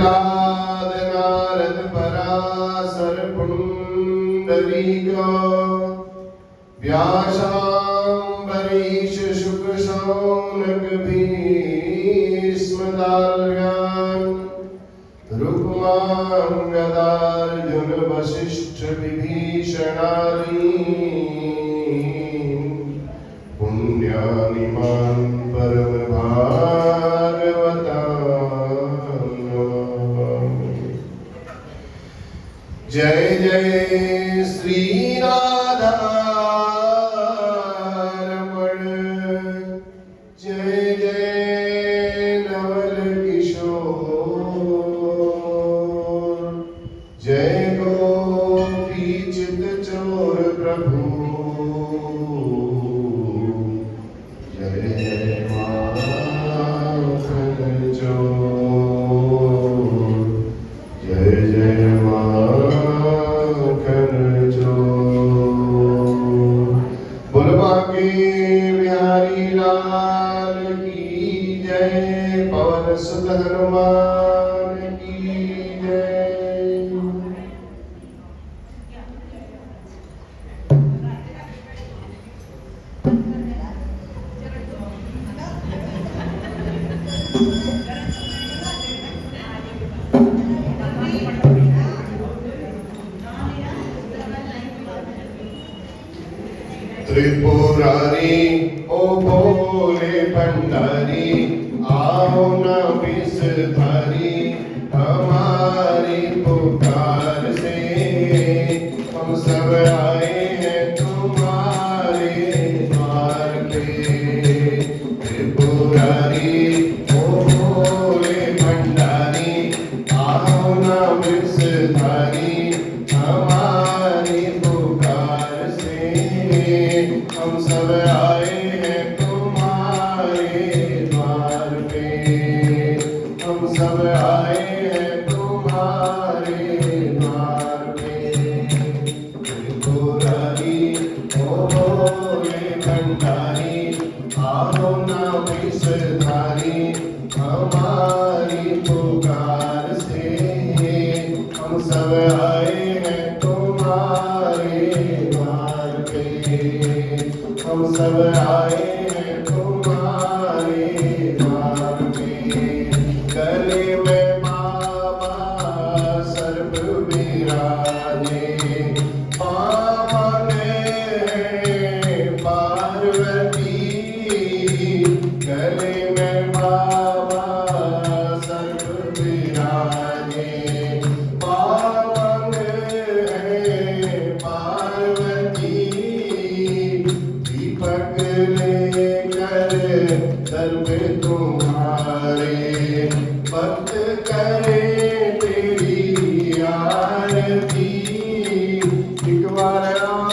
नारद पराशर पुंडरीका व्यासाम्बरीश शुक शौनक भीष्मदार्यान् रुक्मां गदार्जुन वसिष्ठ विभीषणादि पुण्यानिमान् परम जय जय श्री राधा रमण जय जय नवल किशोर जय गोपी चित चोर प्रभु जय जय माखन चोर जय जय बिहारी लाल की जय पवन सुत हनुमान की जय। त्रिपुरारी ओ भोले भंडारी आओ न विषधारी हमारी पुकार से हम सब आए हैं तुम्हारे द्वार पे। त्रिपुरारी ओ भोले भंडारी आओ न विषधारी हमारी पुकार से हम सब आए हैं तुम्हारे द्वार पे। हम सब आए हैं तुम्हारे द्वार पे। त्रिपुरारी ओ भोले भंडारी आओ न विषधारी हमारी पुकार से हम सब आए हैं तुम्हारे द्वार पे। हम सब आए हैं तुम्हारे द्वार पे। गले में बाबा सर्प विराजे पावने पार्वती। गले में बाबा सर्प विराजे पावने पार्वती। दीपक लेकर दर पे तुम्हारे भक्त करे तेरी आरती। एक बार आओ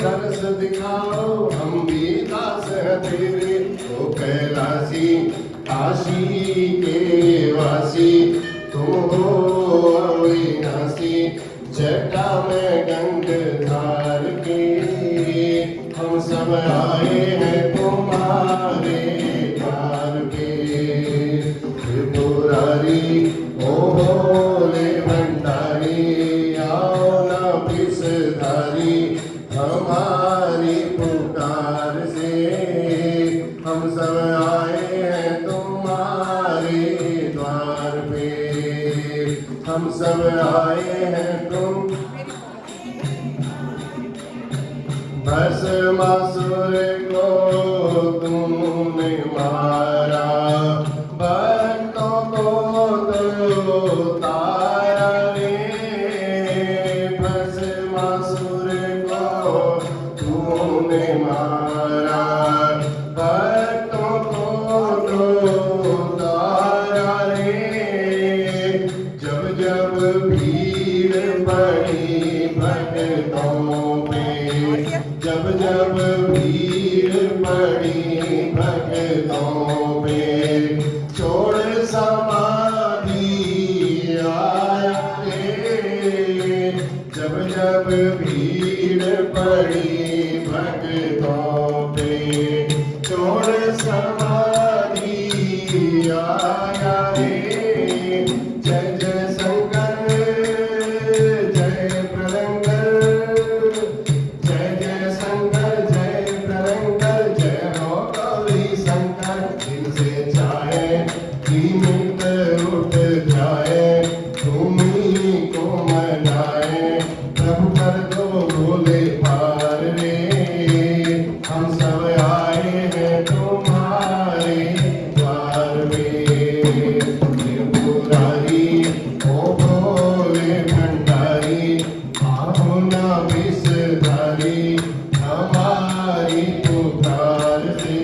दर्श दिखाओ हम भी दास हैं तेरे। ओ कैलासी काशी के वासी तुम हो अविनाशी जटा में गंगाधार के। हम सब आए हैं तुम्हारे द्वार पे। त्रिपुरारी ओ भोले भंडारी आओ न विषधारी हमारी पुकार से हम सब आए हैं तुम्हारे द्वार पे। हम सब आए हैं तुम भस्मासुर को तुमने मारा भक्तों को तो तारा रे। भस्मासुर को तुमने मारा भक्तों को तो तारा रे। जब जब भीड़ पड़ी भक्तों पे जब जब भीड़ पड़ी भक्तों पे छोड़ समाधि आया रे। जब जब भीड़ पड़ी भक्तों पे छोड़ समाधि आया आया रे। जय जय शंकर जय प्रलंकर, जय जय शंकर जय प्रलंकर, जय हो गौरी शंकर। जिनसे चाहे कि मिट उठ जाए, तुम ही को मनाए, प्रभु कर दो भोले पार रे। हम सब आए हैं तुम्हारे द्वार में। त्रिपुरारी ओ भोले भंडारी, आओ ना विषधारी, हमारी पुकार से।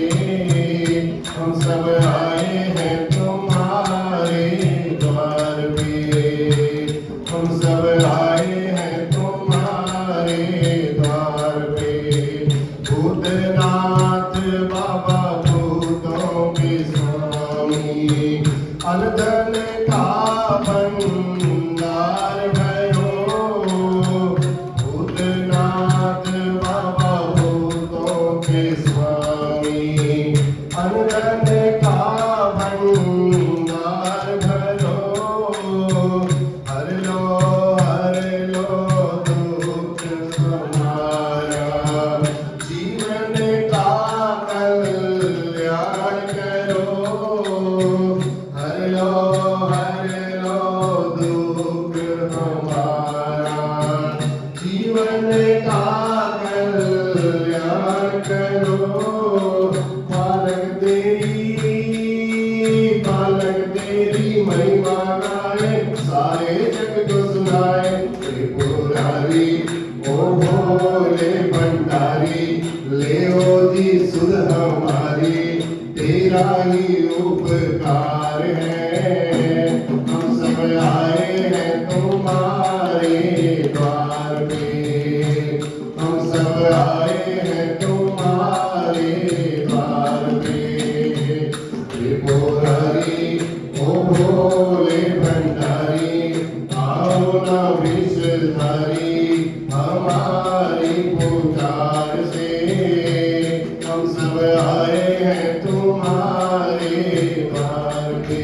हम सब आए हैं तुम्हारे द्वार पे, हम सब आए हैं तुम्हारे द्वार पे। भूतनाथ बाबा भूतों के स्वामी, अनधन का भंडार भयो। भूतनाथ बाबा भूतों के स्वामी, अनधन का भंडार भयो। हर लो दुख हमारा, जीवन का कल्याण करो। हर लो दुख हमारा, जीवन का कल्याण करो। बालक तेरी महिमा गाए, सारे जग को सुनाए। त्रिपुरारी ओ भोले भंडारी, ले ओ जी सुध हमारी, तेरा ही उपकार है। हम सब आए हैं तुम्हारे द्वार पे, हम सब आए हैं तुम्हारे द्वार पे। त्रिपुरारी ओ भोले भंडारी, आओ ना विषधारी, हमारी पुकार से। हम सब आए हैं तुम्हारे द्वार पे,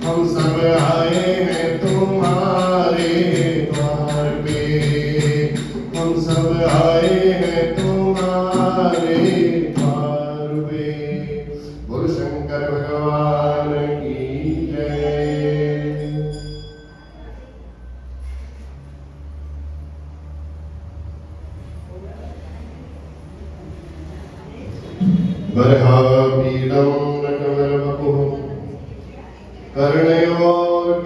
हम सब आए हैं तुम्हारे द्वार पे, हम सब आए हैं तुम्हारे द्वार पे। बोल शंकर भगवान की जय। बर्हापीडं नटवरवपुः, कर्णयोर्कर्णिकारं,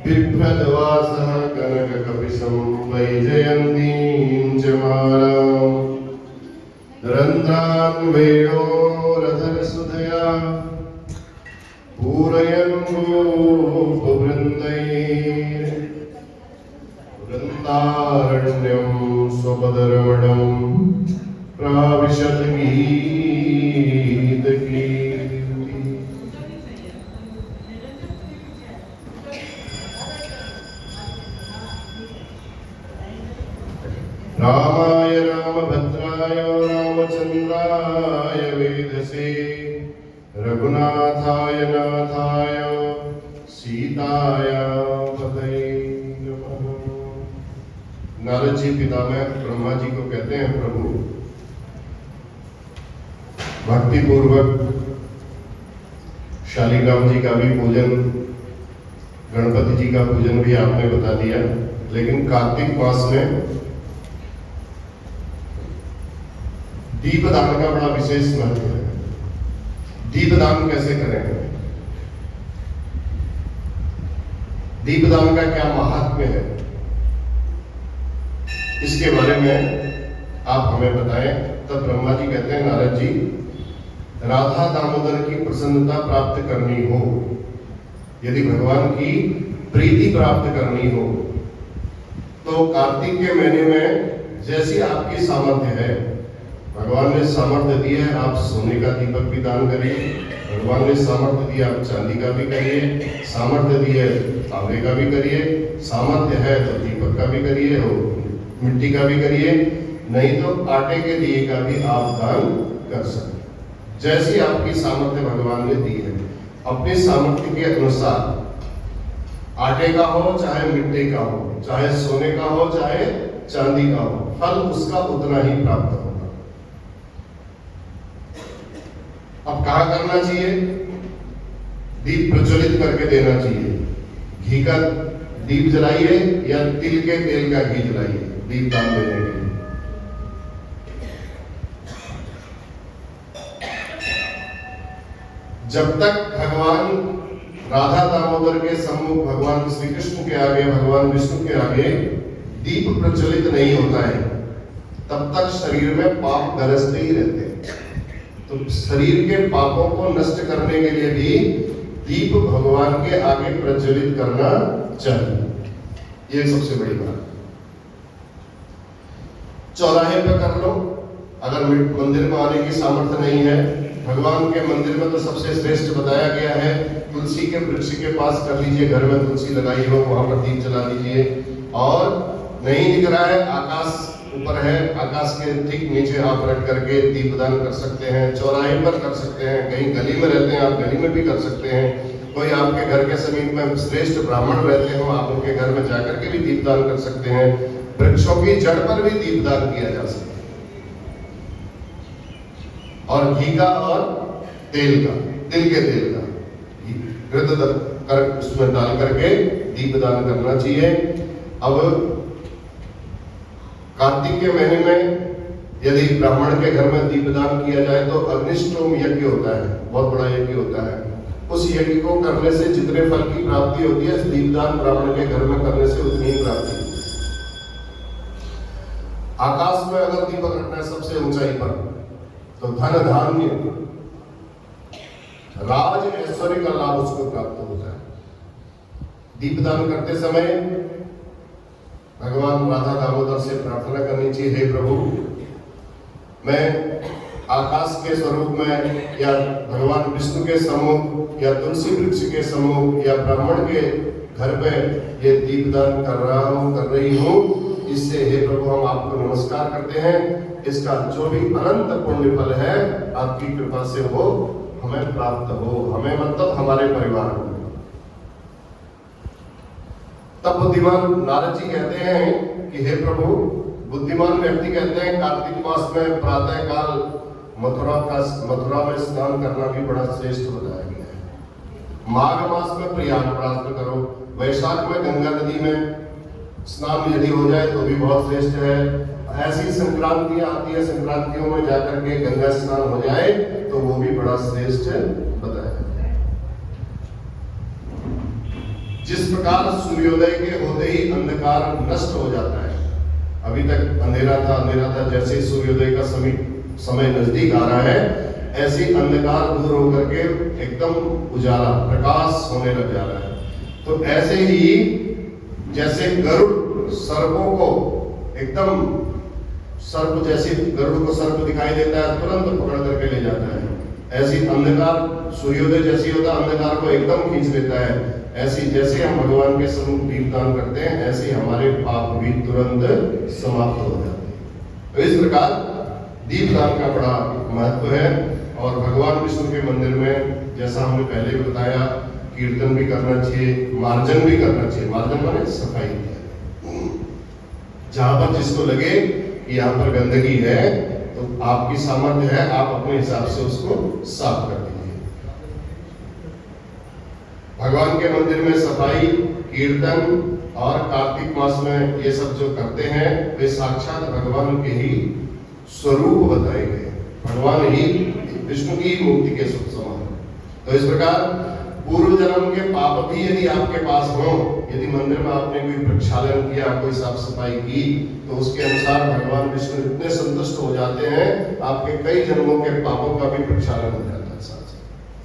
बिभ्रद्वासः कनककपिशं, वैजयन्तीं च मालां। रन्ध्रान् वेणोरधरसुधया, पूरयन् गोपवृन्दैः। वृन्दारण्यं स्वपदरमणं, प्राविशत् गीतकीर्ति। रामाय रामभद्राय रामचन्द्राय वेधसे, रघुनाथाय नाथाय सीताय पतये नमः। नारद जी पितामह ब्रह्मा जी को कहते हैं, प्रभु भक्ति पूर्वक शालीग्राम जी का भी पूजन, गणपति जी का पूजन भी आपने बता दिया, लेकिन कार्तिक मास में दीपदान का बड़ा विशेष महत्व है। दीपदान कैसे करें, दीपदान का क्या महात्म्य है, इसके बारे में आप हमें बताएं। तब ब्रह्मा जी कहते हैं, नारद जी, राधा दामोदर की प्रसन्नता प्राप्त करनी हो, यदि भगवान की प्रीति प्राप्त करनी हो, तो कार्तिक के महीने में जैसी आपकी सामर्थ्य है, भगवान ने सामर्थ्य दी है, आप सोने का दीपक भी दान करिए। भगवान ने सामर्थ्य दिया, आप चांदी का भी करिए। सामर्थ्य दी है, तांबे का भी करिए। सामर्थ्य है तो दीपक का भी करिए और मिट्टी का भी करिए, नहीं तो आटे के दिए का भी आप दान कर सकते। जैसी आपकी सामर्थ्य भगवान ने दी है, अपनी सामर्थ्य के अनुसार, आटे का हो चाहे मिट्टी का हो, चाहे सोने का हो चाहे चांदी का हो, फल उसका उतना ही प्राप्त होगा। अब कहा करना चाहिए? दीप प्रज्वलित करके देना चाहिए। घी का दीप जलाइए या तिल के तेल का घी जलाइए दीप दान देने के लिए। जब तक भगवान राधा दामोदर के सम्मुख, भगवान श्री कृष्ण के आगे, भगवान विष्णु के आगे दीप प्रज्वलित नहीं होता है, तब तक शरीर में पाप गरजते ही रहते हैं। तो शरीर के पापों को नष्ट करने के लिए भी दीप भगवान के आगे प्रज्वलित करना चाहिए। ये सबसे बड़ी बात। चौराहे पे कर लो, अगर मंदिर में आने की सामर्थ्य नहीं है। भगवान के मंदिर में तो सबसे श्रेष्ठ बताया गया है, तुलसी के वृक्ष के पास कर लीजिए, घर में तुलसी लगाई हो, वहां पर दीप जला लीजिए। और नहीं दिख रहा है, आकाश ऊपर है, आकाश के ठीक नीचे आप रख करके दीपदान कर सकते हैं। चौराहे पर कर सकते हैं, कहीं गली में रहते हैं आप, गली में भी कर सकते हैं। कोई आपके घर के समीप में श्रेष्ठ ब्राह्मण रहते हो, आप उनके घर में जाकर के भी दीपदान कर सकते हैं। वृक्षों की जड़ पर भी दीपदान किया जा सकता है। और घी का और तेल का, तिल के तेल का कर उसमें डाल करके दीपदान करना चाहिए। अब कार्तिक के महीने में यदि ब्राह्मण के घर में दीपदान किया जाए तो अग्निष्टोम यज्ञ होता है, बहुत बड़ा यज्ञ होता है। उस यज्ञ को करने से जितने फल की प्राप्ति होती है, दीपदान ब्राह्मण के घर में करने से उतनी ही प्राप्ति होती है। आकाश में अगर दीपक रखना है सबसे ऊंचाई पर, तो धन धान्य राज ऐश्वर्य का लाभ उसको प्राप्त होता है। दीपदान करते समय भगवान राधा दामोदर से प्रार्थना करनी चाहिए, हे प्रभु, मैं आकाश के स्वरूप में या भगवान विष्णु के सम्मुख या तुलसी वृक्ष के सम्मुख या ब्राह्मण के घर में ये दीपदान कर रहा हूँ, कर रही हूँ। इससे हे प्रभु हम आपको नमस्कार करते हैं। इसका जो भी अनंत पुण्य फल है आपकी कृपा से वो हमें प्राप्त हो, हमें मतलब हमारे परिवार को। तब बुद्धिमान नारद जी कहते हैं कि हे प्रभु, बुद्धिमान व्यक्ति कहते हैं कार्तिक मास में प्रातः काल मथुरा में स्नान करना भी बड़ा श्रेष्ठ बताया गया है। माघ मास में प्रयाग प्राप्त करो, वैशाख में गंगा नदी में स्नान यदि हो जाए तो भी बहुत श्रेष्ठ है। ऐसी संक्रांतियां आती है, संक्रांतियों में जाकर के गंगा स्नान हो जाए तो वो भी बड़ा श्रेष्ठ बताया। जिस प्रकार सूर्योदय के होते ही अंधकार नष्ट हो जाता है, अभी तक अंधेरा था, जैसे सूर्योदय का समय नजदीक आ रहा है, ऐसे अंधकार दूर होकर के एकदम उजाला प्रकाश होने लग जा रहा है। तो ऐसे ही जैसे गरुड़ सर्पों को एकदम, सर्प जैसे गरुड़ को सर्प दिखाई देता है तुरंत पकड़ करके ले जाता है, ऐसी अंधकार सूर्योदय जैसी होता है अंधकार को एकदम खींच लेता है। ऐसी जैसे हम भगवान के सम्मुख दीपदान करते हैं, ऐसे हमारे पाप भी तुरंत समाप्त हो जाते हैं। तो इस प्रकार दीपदान का बड़ा महत्व है। और भगवान विष्णु के मंदिर में जैसा हमने पहले भी बताया, कीर्तन भी करना चाहिए, मार्जन भी करना चाहिए। मार्जन माने सफाई। जहां पर जिसको लगे कि यहाँ पर गंदगी है तो आपकी सामर्थ्य है, आप अपने हिसाब से उसको साफ कर दीजिए। भगवान के मंदिर में सफाई, कीर्तन और कार्तिक मास में ये सब जो करते हैं वे साक्षात भगवान के ही स्वरूप बताए गए, भगवान ही विष्णु की मूर्ति के समान। तो इस प्रकार पूर्व जन्म के पाप भी यदि आपके पास हो, यदि मंदिर में आपने कोई प्रक्षालन किया, कोई साफ सफाई की, तो उसके अनुसार भगवान विष्णु इतने संतुष्ट हो जाते हैं, आपके कई जन्मों के पापों का भी प्रक्षालन हो जाता है साथ।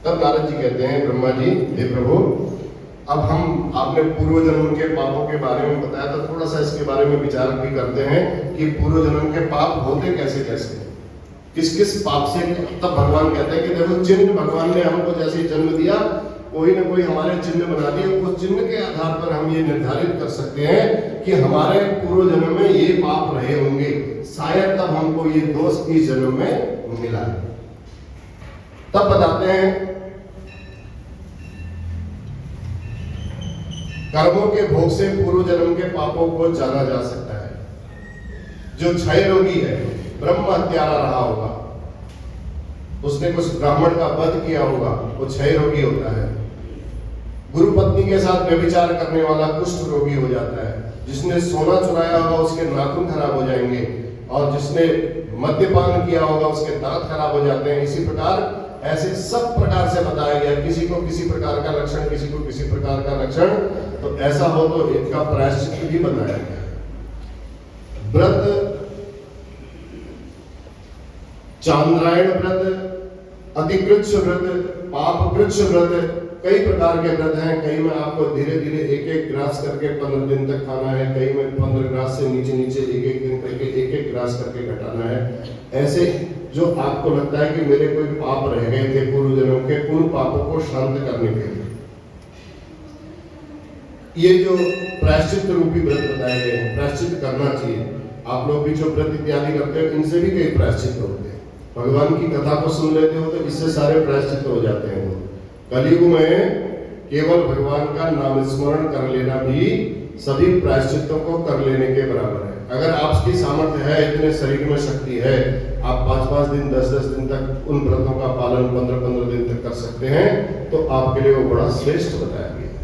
तब नारद जी कहते हैं, ब्रह्मा जी, हे प्रभु, अब हम आपने पूर्व जन्म के पापों के बारे में बताया, तो थोड़ा सा इसके बारे में विचार भी करते हैं कि पूर्व जन्म के पाप होते कैसे कैसे, किस किस पाप से। तब भगवान कहते हैं कि देखो, चिन्ह भगवान ने हमको जैसे जन्म दिया, कोई ना कोई हमारे चिन्ह बना दिए, उस चिन्ह के आधार पर हम ये निर्धारित कर सकते हैं कि हमारे पूर्व जन्म में ये पाप रहे होंगे, शायद तब हमको ये दोष इस जन्म में मिला है। तब बताते हैं कर्मों के भोग से पूर्व जन्म के पापों को जाना जा सकता है। जो क्षय रोगी है, ब्रह्म हत्यारा रहा होगा, उसने कुछ ब्राह्मण का वध किया होगा, वो क्षय रोगी होता है। गुरु पत्नी के साथ व्यभिचार करने वाला कुष्ठ रोगी हो जाता है। जिसने सोना चुराया होगा उसके नाखून खराब हो जाएंगे, और जिसने मद्यपान किया होगा उसके दांत खराब हो जाते हैं। इसी प्रकार ऐसे सब प्रकार से बताया गया, किसी को किसी प्रकार का लक्षण, किसी को किसी प्रकार का लक्षण, तो ऐसा हो तो इनका प्रायश्चित भी बताया गया। व्रत, चांद्रायण व्रत, अतिकृच्छ व्रत, पाप कृच्छ व्रत, कई प्रकार के व्रत हैं। कई में आपको धीरे धीरे एक एक ग्रास करके 15 दिन तक खाना है, कई में 15 ग्रास से नीचे नीचे एक एक दिन करके एक एक ग्रास करके घटाना है। ऐसे जो आपको लगता है कि मेरे कोई पाप रह गए थे पूर्व जन्म के, उन पापों को शांत करने के लिए ये जो प्रायश्चित रूपी व्रत बताए गए हैं, प्रायश्चित करना चाहिए। आप लोग भी जो व्रत इत्यादि करते हैं, इनसे भी कई प्रायश्चित होते हैं। भगवान की कथा को सुन लेते हो तो इससे सारे प्रायश्चित हो जाते हैं। कलयुग में केवल भगवान का नाम स्मरण कर लेना भी सभी प्रायश्चितों को कर लेने के बराबर है। अगर आपकी सामर्थ्य है, इतने शरीर में शक्ति है, आप 5-5 दिन 10-10 दिन तक उन व्रतों का पालन 15-15 दिन तक कर सकते हैं, तो आपके लिए वो बड़ा श्रेष्ठ बताया गया है।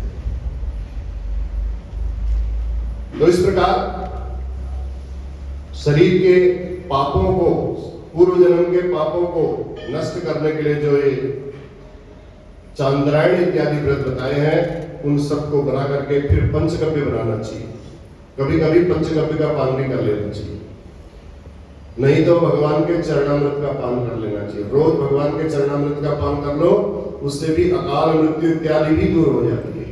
तो इस प्रकार शरीर के पापों को, पूर्व जन्म के पापों को नष्ट करने के लिए जो ये चांद्रायण इत्यादि व्रत बताए हैं, उन सबको बना करके फिर पंचगव्य बनाना चाहिए। कभी कभी पंचगव्य का पान भी कर लेना चाहिए, नहीं तो भगवान के चरणामृत का पान कर लेना चाहिए। रोज भगवान के चरणामृत का पान कर लो, उससे भी अकाल मृत्यु इत्यादि भी दूर हो जाती है।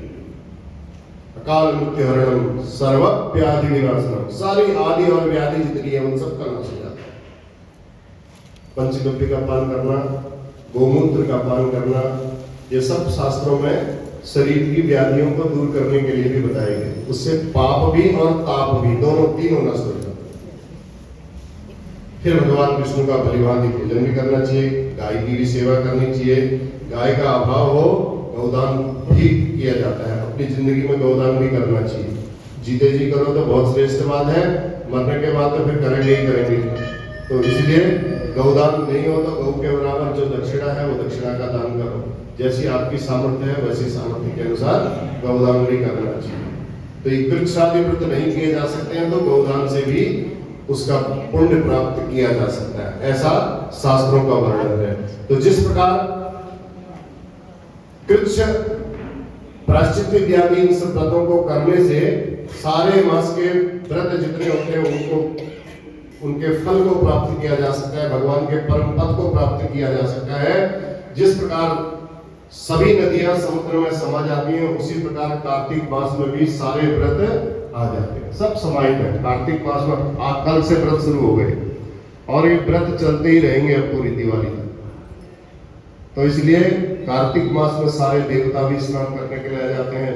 अकाल मृत्यु हरणम सर्व व्याधि विनाशनम, सारी आदि और व्याधि जितनी है उन सब का नाश हो जाता है। पंचगव्य का पान करना, गोमूत्र का पान करना, ये सब शास्त्रों में शरीर की व्याधियों को दूर करने के लिए भी बताए गए। उससे पाप भी और ताप भी, दोनों तीनों नष्ट हो जाते हैं। फिर भगवान विष्णु का भलीभांति पूजन भी करना चाहिए, गाय की भी सेवा करनी चाहिए। गाय का अभाव हो, गौदान भी किया जाता है। अपनी जिंदगी में गौदान भी करना चाहिए। जीते जी करो तो बहुत श्रेष्ठ बात है, मरने के बाद तो फिर करेंगे ही करेंगे। तो इसलिए गौदान नहीं हो तो गौ के बराबर जो दक्षिणा है वो दक्षिणा का दान करो। जैसी आपकी सामर्थ्य है वैसी सामर्थ्य के अनुसार गौदान भी करना चाहिए। तो ये कृच्छादि व्रत नहीं किए जा सकते हैं तो गौदान से भी उसका पुण्य प्राप्त किया जा सकता है, ऐसा शास्त्रों का वर्णन है। तो जिस प्रकार कृच्छ, प्रायश्चित इत्यादि इन सब व्रतों को करने से सारे मास के व्रत जितने होते हैं उनको, उनके फल को प्राप्त किया जा सकता है, भगवान के परम पद को प्राप्त किया जा सकता है। जिस प्रकार सभी नदियां समुद्र में समा जाती हैं, उसी प्रकार कार्तिक मास में भी सारे व्रत आ जाते हैं, सब समाहित है। कार्तिक मास में कल से व्रत शुरू हो गए और ये व्रत चलते ही रहेंगे अब पूरी दिवाली तक। तो इसलिए कार्तिक मास में सारे देवता भी स्नान करने के लिए आ जाते हैं।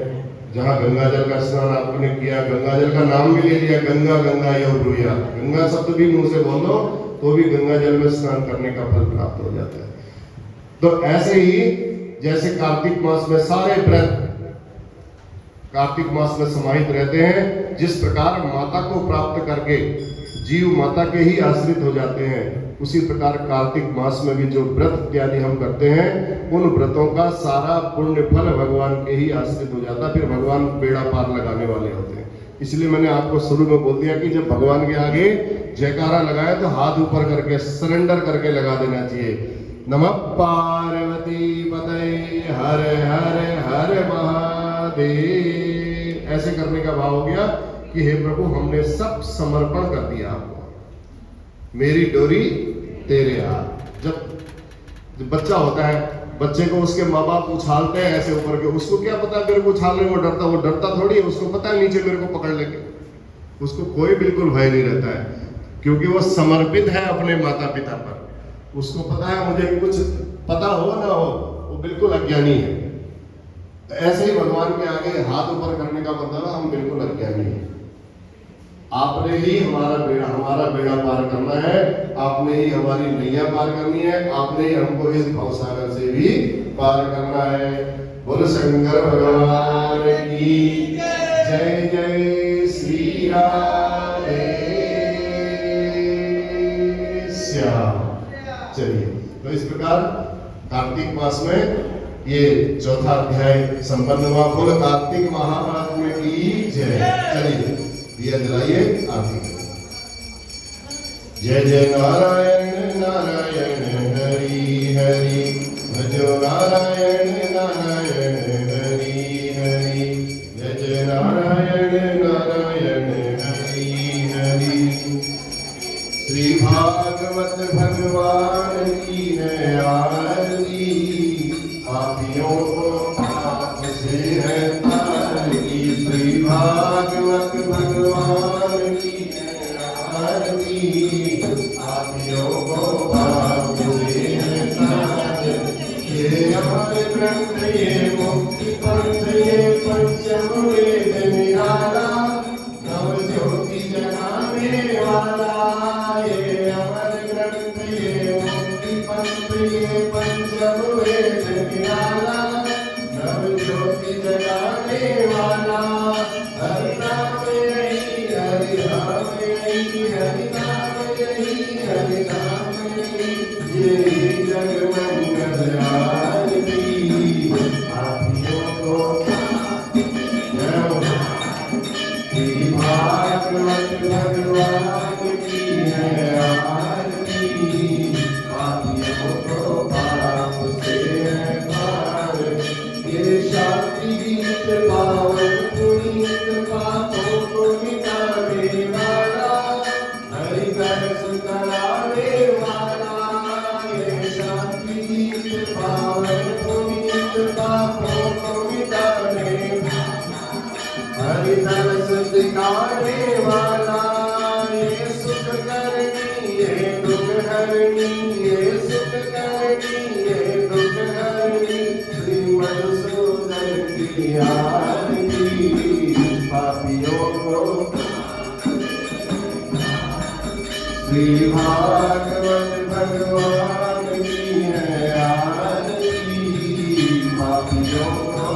जहाँ गंगा जल का स्नान आपने किया, गंगा जल का नाम भी ले लिया, गंगा गंगा यो ब्रूया, गंगा शब्द भी मुंह से बोलो तो भी गंगा जल में स्नान करने का फल प्राप्त हो जाता है। तो ऐसे ही जैसे कार्तिक मास में सारे व्रत कार्तिक मास में समाहित रहते हैं, जिस प्रकार माता को प्राप्त करके जीव माता के ही आश्रित हो जाते हैं, उसी प्रकार कार्तिक मास में भी जो व्रत इत्यादि हम करते हैं, उन व्रतों का सारा पुण्य फल भगवान के ही आश्रित हो जाता है। फिर भगवान बेड़ा पार लगाने वाले होते हैं। इसलिए मैंने आपको शुरू में बोल दिया कि जब भगवान के आगे जयकारा लगाए तो हाथ ऊपर करके सरेंडर करके लगा देना चाहिए। नमः पार्वती पतये हर हर हर महादेव, ऐसे करने का भाव हो गया कि हे प्रभु हमने सब समर्पण कर दिया आपको, मेरी डोरी तेरे हाथ। जब बच्चा होता है, बच्चे को उसके माँ बाप उछालते हैं ऐसे ऊपर के, उसको क्या पता मेरे को उछालने में डरता, वो डरता थोड़ी है, उसको पता है नीचे मेरे को पकड़ लेंगे। उसको कोई बिल्कुल भय नहीं रहता है, क्योंकि वो समर्पित है अपने माता पिता पर। उसको पता है मुझे कुछ पता हो ना हो, वो बिल्कुल अज्ञानी है। तो ऐसे ही भगवान के आगे हाथ ऊपर करने का मतलब हम बिल्कुल अज्ञानी है। आपने ही हमारा बेड़ा पार करना है, आपने ही हमारी नैया पार करनी है, आपने ही हमको इस भवसागर से भी पार करना है। बोल शंकर भगवान की जय। जय श्री राधे श्याम। चलिए, तो इस प्रकार कार्तिक मास में ये चौथा अध्याय संपन्न हुआ। बोल कार्तिक महात्म्य की जय। चलिए दिया जलाइए, आरती करिए। जय जय नारायण नारायण हरि हरि, भजो नारायण नारायण हरि हरि, जय जय नारायण नारायण हरि हरि। श्री भागवत भगवान की है आरती, पापियों को पाप से है तारती। श्री भागवत भगवान की है आरती, पापियों को पाप से है तारती। ये हमारे ग्रंथ ये मुक्ति पंथ ये पंचम वेद निराला, नव ज्योति जगाने वाला। ये अमर ग्रंथ ये मुक्ति पंथ ये पंचम वेद निराला, नव ज्योति जगाने वाला। हरि नाम यही हरि नाम यही, हरि नाम यही हरि नाम यही, ये जग मंगल आरती। पापियों को श्री भागवत भगवान की है आरती, पापियों को पाप से है पार। ये शांति गीत पावन पुनीत, पापों को मिटाने वाला, हरि दर्श कराने वाला। ये शांति गीत पावन पुनीत, पापों को मिटाने, हरि दर्श दिखाने वाला। ये सुख करनी ये दुख हरनी, ये सुख करनी ये दुख हरनी। श्री मधुसूदन की आरती, पापियों को श्री भागवत भगवान की है आरती, पापियों को।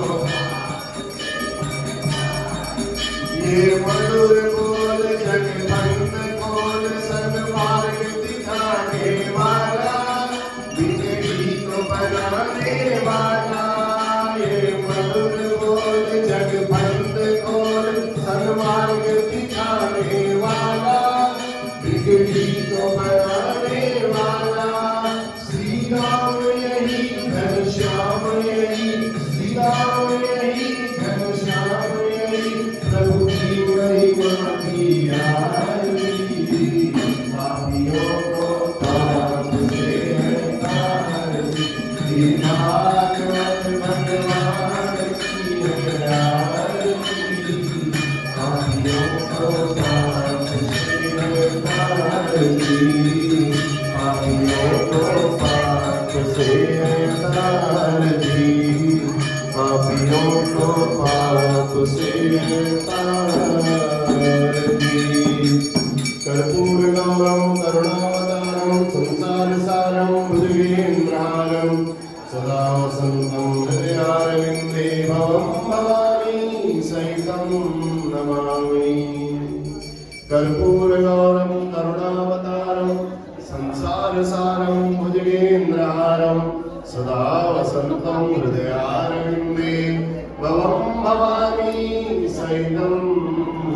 ये मधुर बोल जगबंद बोल, सन्मार्ग दिखाने वाला, बिगड़ी को बनाने वाला। ये मधुर बोल जगबंद बोल, सन्मार्ग दिखाने वाला, बिगड़ी को बनाने वाला। श्री राम यही घनश्याम यही, श्री राम यही घनश्याम यही, प्रभु की महिमा की आरती। पापियों को पाप से है तारती, श्री भागवत भगवान की है आरती। पापियों को पाप से है तारती, पापियों को पाप से है तारती, पापियों को पाप से तारती। कर्पूर गौरम करुणावतारम संसार सारम भुजगेन्द्रहारम, सदा वसंतं हृदयारविन्दे भवं भवानी सहितं नमामि। कर्पूर गौरम करुणावतारम संसार सारम भुजगेन्द्रहारम, सदा वसंतं हृदयारविन्दे भवं भवानी सहितं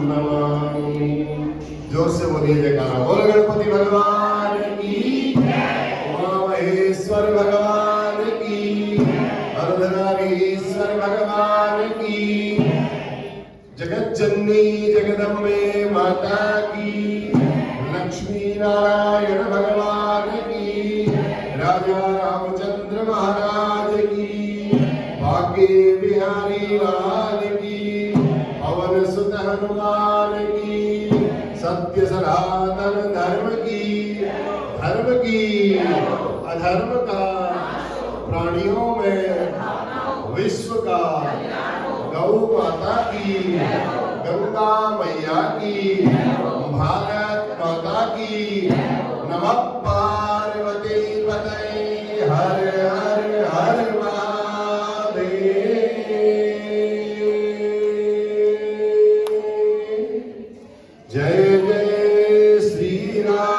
नमामि। जोर से बोलिए जयकारा। बोल गणपति भगवान की, उमा महेश्वर भगवान की, अर्धनारीश्वर भगवान की, जगत जननी जगदम्बे माता की, लक्ष्मी नारायण भगवान की, राजा रामचंद्र महाराज की, भाग्य बिहारी लाल की, पवन सुत हनुमान की, सत्य सनातन धर्म की, अधर्म का, प्राणियों में विश्व का, गौ माता की गंगा मैया की, भारत माता की, नमः पार्वती पतये, हर हर हर महादेव। जय जय श्री राम।